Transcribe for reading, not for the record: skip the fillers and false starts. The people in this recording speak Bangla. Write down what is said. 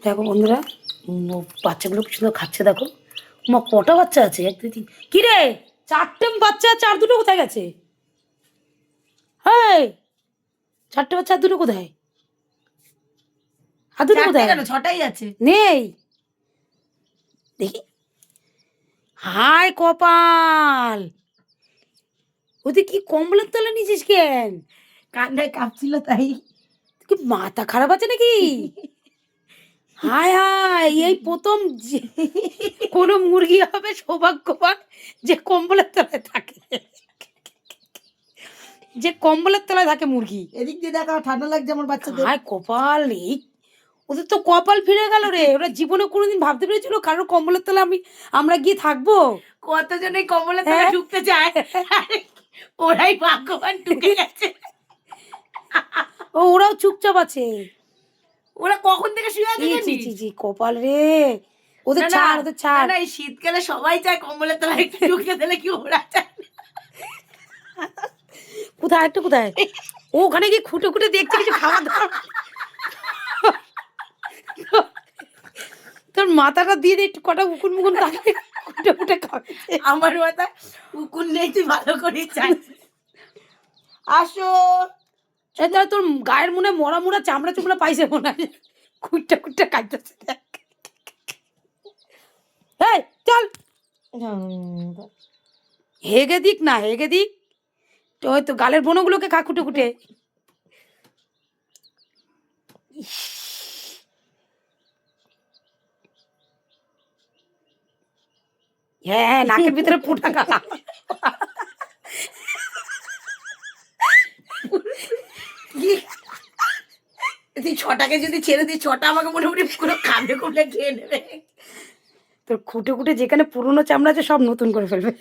দেখো বন্ধুরা, বাচ্চাগুলো কি সুন্দর খাচ্ছে দেখো। মা কটা বাচ্চা আছে? এক দুই তিন, কি রে, চারটে বাচ্চা, চার দুটো কোথায় গেছে? হ্যাঁ, চারটে বাচ্চা, আর দুটো কোথায়? আর দুটো কোথায়? কেন ছটাই আছে? নেই, দেখি। হায় কপাল, ওদের কি কম্বলের তলা নিয়েছিস কেন? কান্নায় কাঁপছিল তাই। কি মাথা খারাপ আছে নাকি? হায় হায়, এই প্রথম কোনো মুরগি হবে সৌভাগ্যবান যে কম্বলের তলায় থাকে, যে কম্বলের তলায় থাকে মুরগি। এদিক দিয়ে দেখা, ঠান্ডা লাগছে আমার বাচ্চাদের। হায় কপাল, এই ওদের তো কপাল ফিরে গেল রে। ওরা জীবনে কোনোদিন ভাবতে পেরেছিল কারোর কম্বলের তলায় আমরা গিয়ে থাকবো? কতজন এই কম্বলের তলায় ঢুকতে চায়, ওরাই ভাগ্যবান ঢুকে গেছে। ওরাও চুপচাপ আছে। ওরা কখন থেকে শুয়ে আছে জি কপাল রে, ওদের ছাড়, ওদের ছাড়। না, এই শীতকালে সবাই চায় কম্বলের তলায় একটু ঢুকে দিলে, কি ওরা চায়? কোথায় একটু কোথায়? ওখানে গিয়ে খুঁটে খুঁটে দেখছে কিছু খাওয়া দাওয়া। তোর মাথাটা দিয়ে একটু কটা উকুন মুকুন থাকে, খুঁটে খুঁটে খাবে। আমার মাথা উকুন নেই, তুই ভালো করে চাই। আসো, তাহলে তোর গায়ের মনে মরা মোড়া চামড়া চুমড়া পাইছে মনে হয়, খুঁটটা খুঁটটা কাটতেছে। এই চল, হেগে দিক না, হেগে দিক তো, হয়তো গালের বনগুলোকে খা খুঁটে খুঁটে। হ্যাঁ, নাকের ভিতরে ফুটা গা। তুই ছটাকে যদি ছেড়ে দিই, ছটা আমাকে মোটামুটি পুরো খাবে খুলে খেয়ে নেবে। তোর খুঁটে খুঁটে যেখানে পুরনো চামড়া আছে সব নতুন করে ফেলবে।